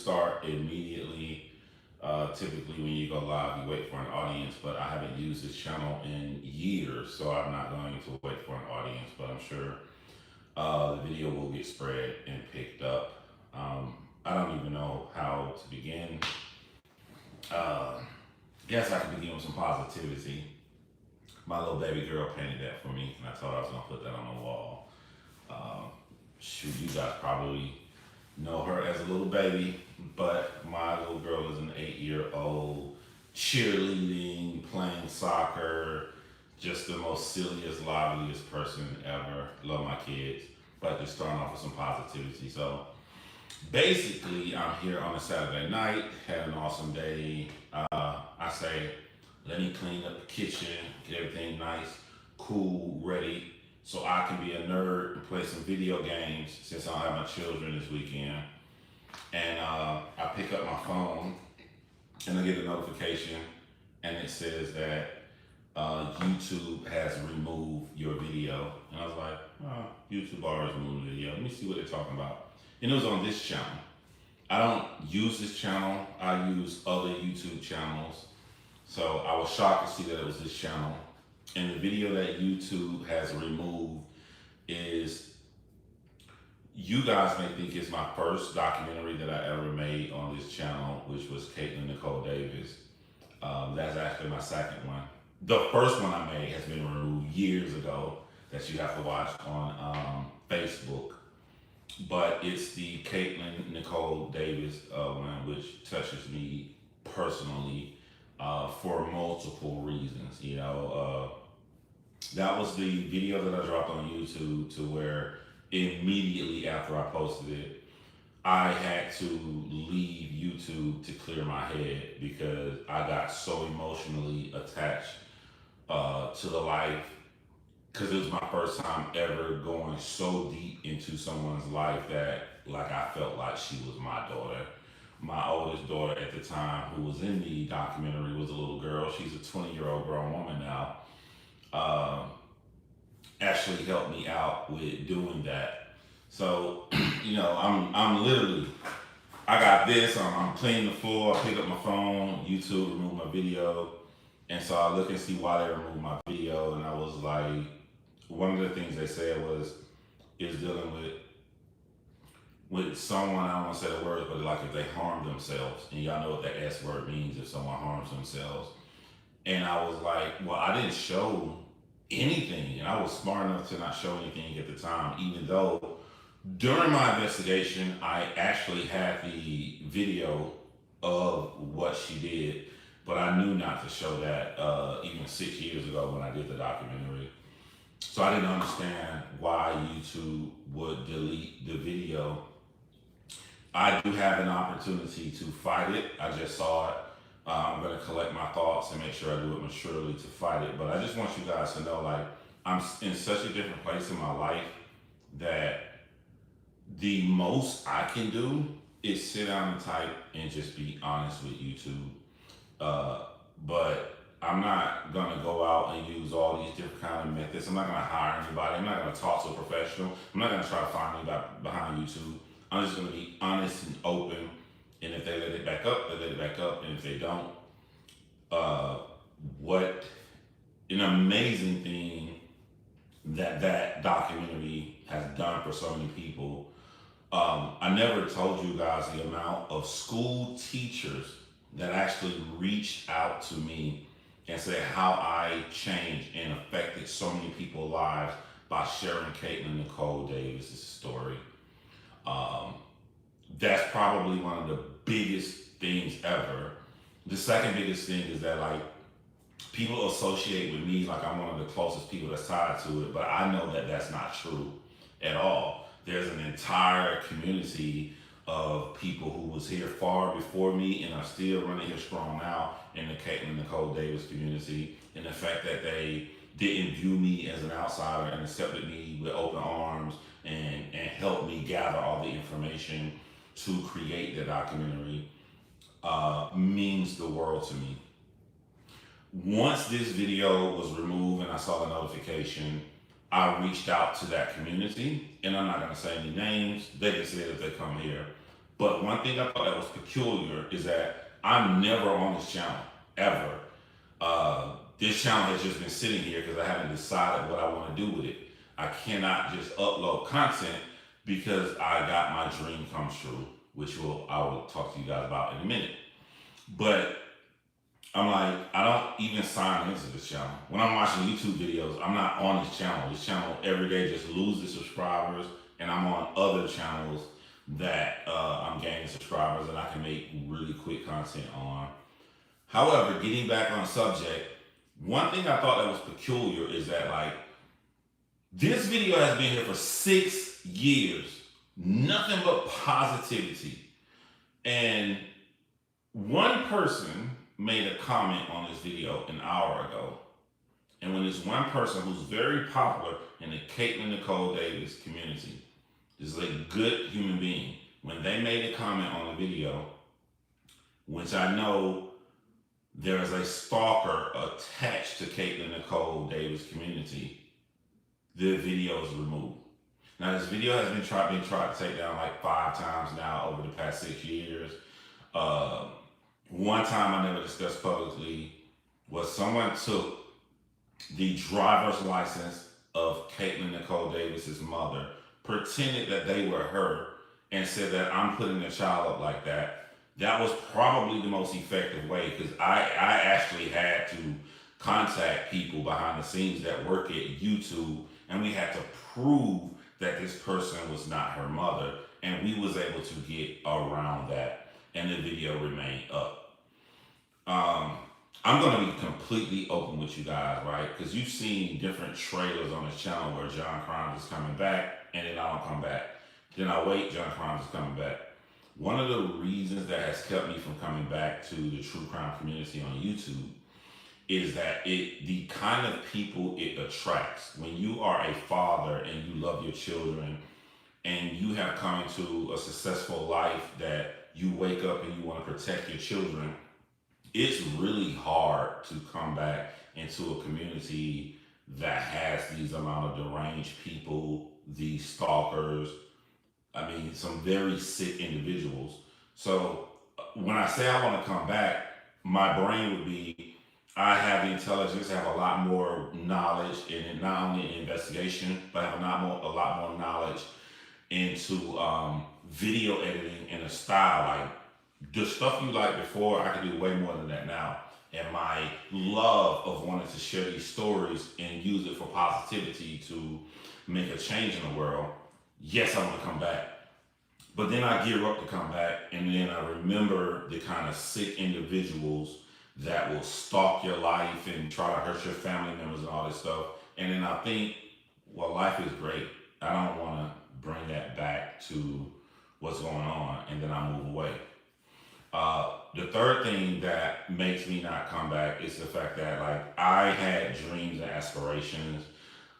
start immediately. Typically, when you go live, you wait for an audience, but I haven't used this channel in years, so I'm not going to wait for an audience. But I'm sure the video will get spread and picked up. I don't even know how to begin. Uh, guess I can begin with some positivity. My little baby girl painted that for me, and I told her I was gonna put that on the wall. Um, Shoot, you guys probably know her as a little baby, but my little girl is an 8-year-old, cheerleading, playing soccer, just the most silliest, liveliest person ever. Love my kids, but just starting off with some positivity. So basically, I'm here on a Saturday night, had an awesome day. I say, let me clean up the kitchen, get everything nice, cool, ready, so I can be a nerd and play some video games since I don't have my children this weekend. And I pick up my phone and I get a notification, and it says that YouTube has removed your video. And I was like, oh, YouTube already removed the video. Let me see what they're talking about. And it was on this channel. I don't use this channel. I use other YouTube channels. So I was shocked to see that it was this channel. And the video that YouTube has removed is, you guys may think it's my first documentary that I ever made on this channel, which was Katelyn Nicole Davis. That's actually my second one. The first one I made has been removed years ago that you have to watch on Facebook. But it's the Katelyn Nicole Davis one, which touches me personally for multiple reasons. You know, that was the video that I dropped on YouTube, to where immediately after I posted it, I had to leave YouTube to clear my head because I got so emotionally attached to the life, because it was my first time ever going so deep into someone's life that, like, I felt like she was my daughter. My oldest daughter at the time, who was in the documentary, was a little girl. She's a 20-year-old grown woman now. Actually helped me out with doing that. So, you know, I'm literally, I got this, I'm cleaning the floor, I pick up my phone, YouTube removed my video. And so I look and see why they removed my video, and I was like, one of the things they said was, is dealing with someone, I don't want to say the words, but like if they harm themselves, and y'all know what that S word means, if someone harms themselves. And I was like, well, I didn't show anything, and I was smart enough to not show anything at the time, even though during my investigation, I actually had the video of what she did, but I knew not to show that even 6 years ago when I did the documentary. So I didn't understand why YouTube would delete the video. I do have an opportunity to fight it. I just saw it. I'm going to collect my thoughts and make sure I do it maturely to fight it. But I just want you guys to know, like, I'm in such a different place in my life that the most I can do is sit down and type and just be honest with YouTube. But I'm not going to go out and use all these different kind of methods. I'm not going to hire anybody. I'm not going to talk to a professional. I'm not going to try to find anybody behind YouTube. I'm just going to be honest and open. And if they let it back up, they let it back up. And if they don't, what an amazing thing that documentary has done for so many people. I never told you guys the amount of school teachers that actually reached out to me and said how I changed and affected so many people's lives by sharing Katelyn Nicole Davis' story. That's probably one of the biggest things ever. The second biggest thing is that, like, people associate with me like I'm one of the closest people that's tied to it, but I know that that's not true at all. There's an entire community of people who was here far before me and are still running here strong now in the Katelyn Nicole Davis community. And the fact that they didn't view me as an outsider and accepted me with open arms and helped me gather all the information to create the documentary means the world to me. Once this video was removed and I saw the notification, I reached out to that community, and I'm not going to say any names. They can say it if they come here. But one thing I thought that was peculiar is that I'm never on this channel ever. This channel has just been sitting here because I haven't decided what I want to do with it. I cannot just upload content because I got my dream come true, which I will talk to you guys about in a minute. But I'm like, I don't even sign into this channel. When I'm watching YouTube videos, I'm not on this channel. This channel every day just loses subscribers, and I'm on other channels that I'm gaining subscribers and I can make really quick content on. However, getting back on subject, one thing I thought that was peculiar is that like this video has been here for 6 years, nothing but positivity, and one person made a comment on this video an hour ago. And when this one person who's very popular in the Katelyn Nicole Davis community, is a good human being, when they made a comment on the video, which I know there is a stalker attached to Katelyn Nicole Davis community, the video is removed. Now this video has been tried to take down like 5 times now over the past 6 years. One time I never discussed publicly was someone took the driver's license of Katelyn Nicole Davis's mother, pretended that they were her, and said that I'm putting the child up like that. That was probably the most effective way, because I actually had to contact people behind the scenes that work at YouTube, and we had to prove that this person was not her mother, and we was able to get around that, and the video remained up. I'm going to be completely open with you guys, right? Because you've seen different trailers on this channel where John Chrymes is coming back, and then I don't come back. Then I wait, John Chrymes is coming back. One of the reasons that has kept me from coming back to the true crime community on YouTube is that the kind of people it attracts. When you are a father and you love your children and you have come into a successful life that you wake up and you want to protect your children, it's really hard to come back into a community that has these amount of deranged people, these stalkers, I mean, some very sick individuals. So when I say I want to come back, my brain would be, I have the intelligence, I have a lot more knowledge in not only in investigation, but I have a lot more knowledge into video editing in a style. Like the stuff you liked before, I can do way more than that now. And my love of wanting to share these stories and use it for positivity to make a change in the world, yes, I want to come back. But then I gear up to come back, and then I remember the kind of sick individuals that will stalk your life and try to hurt your family members and all this stuff. And then I think, well, life is great. I don't want to bring that back to what's going on, and then I move away. The third thing that makes me not come back is the fact that like I had dreams and aspirations.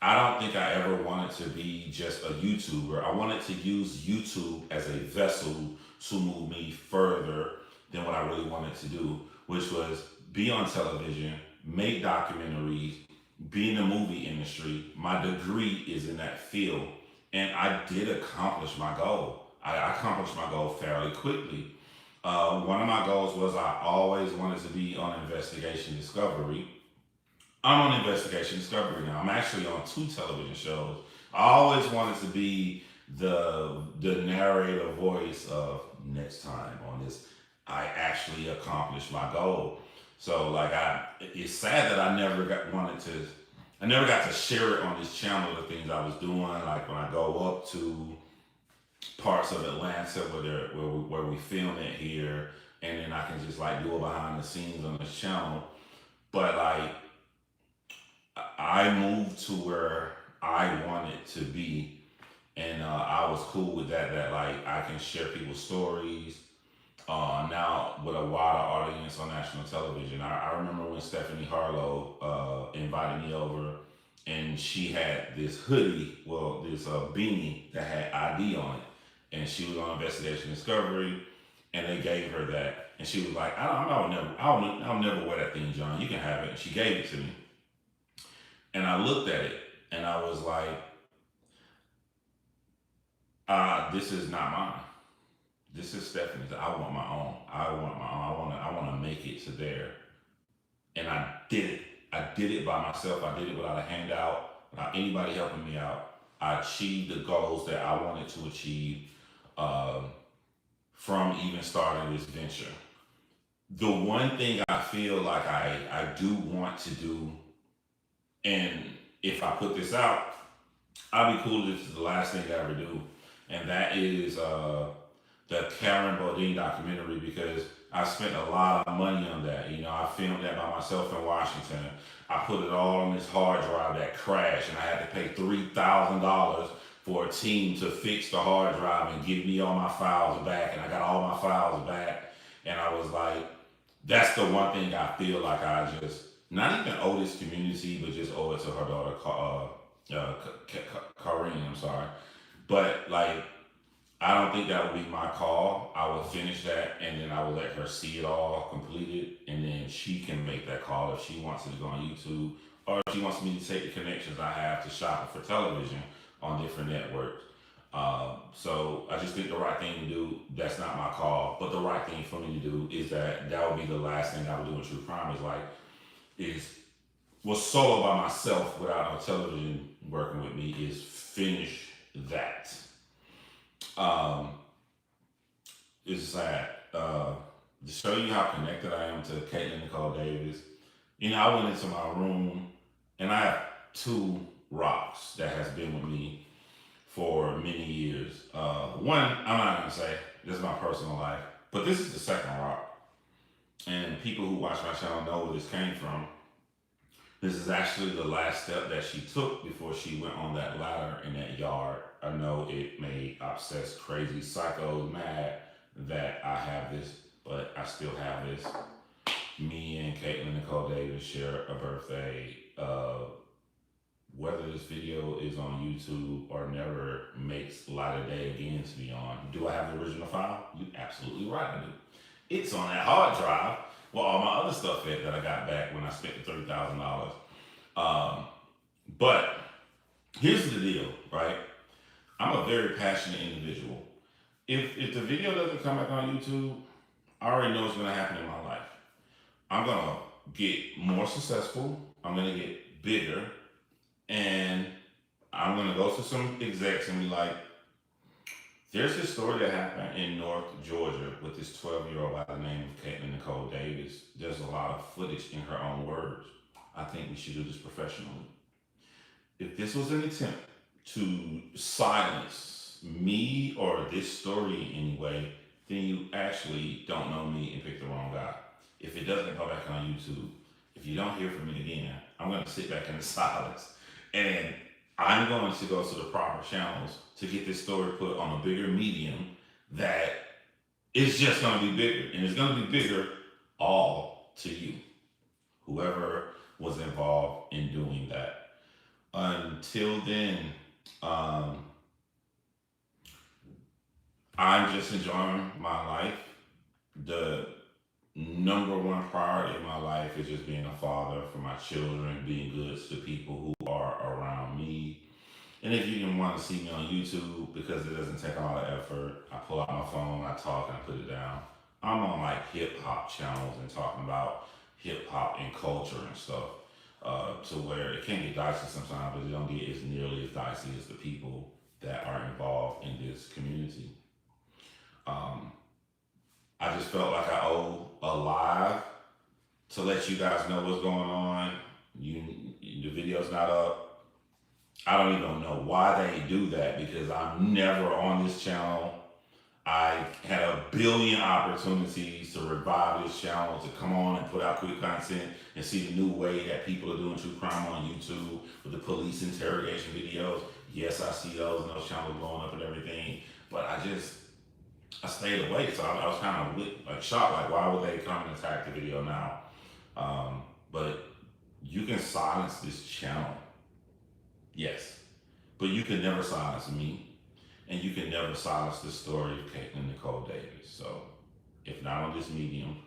I don't think I ever wanted to be just a YouTuber. I wanted to use YouTube as a vessel to move me further than what I really wanted to do, which was be on television, make documentaries, be in the movie industry. My degree is in that field, and I did accomplish my goal. I accomplished my goal fairly quickly. One of my goals was I always wanted to be on Investigation Discovery. I'm on Investigation Discovery now. I'm actually on 2 television shows. I always wanted to be the narrator voice of next time on this. I actually accomplished my goal. So like it's sad that I never got to share it on this channel, the things I was doing. Like when I go up to parts of Atlanta where we film it here, and then I can just like do it behind the scenes on this channel. But like I moved to where I wanted to be, and I was cool with that. That like I can share people's stories now with a wider audience on national television. I remember when Stephanie Harlow invited me over, and she had this hoodie, this beanie that had ID on it, and she was on Investigation Discovery, and they gave her that, and she was like, "I'll never wear that thing, John. You can have it." And she gave it to me. And I looked at it and I was like, this is not mine. This is Stephanie's. I want my own. I want my own. I want to make it to there. And I did it. I did it by myself. I did it without a handout, without anybody helping me out. I achieved the goals that I wanted to achieve um, from even starting this venture. The one thing I feel like I do want to do, and if I put this out, I'll be cool if this is the last thing I ever do, and that is the Karen Bodine documentary because I spent a lot of money on that. You know, I filmed that by myself in Washington. I put it all on this hard drive that crashed, and I had to pay $3,000 for a team to fix the hard drive and give me all my files back, and I got all my files back, and I was like, that's the one thing I feel like I just not even owe this community, but just owe it to her daughter, Karine. I'm sorry, but like I don't think that would be my call. I would finish that and then I would let her see it all completed, and then she can make that call if she wants it to go on YouTube or if she wants me to take the connections I have to shop for television on different networks. So I just think the right thing to do. That's not my call, but the right thing for me to do is that would be the last thing I would do in true crime. Is like is was solo by myself without no television working with me. Is finish that. Um, it's sad. To show you how connected I am to Katelyn Nicole Davis. You know, I went into my room and I have two rocks that has been with me for many years. One, I'm not gonna say this is my personal life, but this is the second rock. And people who watch my channel know where this came from. This is actually the last step that she took before she went on that ladder in that yard. I know it made obsessed, crazy psychos mad that I have this, but I still have this. Me and Katelyn Nicole Davis share a birthday. Whether this video is on YouTube or never makes light of day again to be on. Do I have the original file? You absolutely right, I do. It's on that hard drive with all my other stuff that I got back when I spent the $30,000. But here's the deal, right? I'm a very passionate individual. If the video doesn't come back on YouTube, I already know what's gonna happen in my life. I'm gonna get more successful. I'm gonna get bigger, and I'm gonna go to some execs and be like, there's this story that happened in North Georgia with this 12-year-old by the name of Katelyn Nicole Davis. There's a lot of footage in her own words. I think we should do this professionally. If this was an attempt to silence me or this story in any way, then you actually don't know me and picked the wrong guy. If it doesn't go back on YouTube, if you don't hear from me again, I'm going to sit back in the silence and I'm going to go to the proper channels to get this story put on a bigger medium that is just going to be bigger. And it's going to be bigger all to you, whoever was involved in doing that. Until then, I'm just enjoying my life. The number one priority in my life is just being a father for my children, being good to the people who are around me. And if you didn't want to see me on YouTube because it doesn't take a lot of effort, I pull out my phone, I talk, and I put it down. I'm on like hip hop channels and talking about hip hop and culture and stuff. To where it can get dicey sometimes, but it don't get as nearly as dicey as the people that are involved in this community. Um, I just felt like I owe a live to let you guys know what's going on. The video's not up. I don't even know why they do that because I'm never on this channel. I had a billion opportunities to revive this channel, to come on and put out quick content and see the new way that people are doing true crime on YouTube with the police interrogation videos. Yes, I see those and those channels blowing up and everything, but I stayed away. So I was kind of like shocked, like why would they come and attack the video now? But you can silence this channel, yes, but you can never silence me. And you can never silence the story of Katelyn Nicole Davis. So, if not on this medium,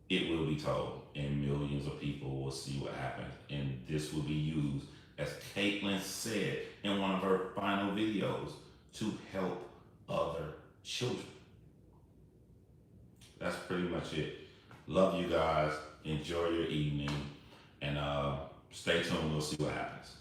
it will be told, and millions of people will see what happened. And this will be used, as Katelyn said in one of her final videos, to help other children. that's pretty much it. Love you guys. Enjoy your evening, and stay tuned. We'll see what happens.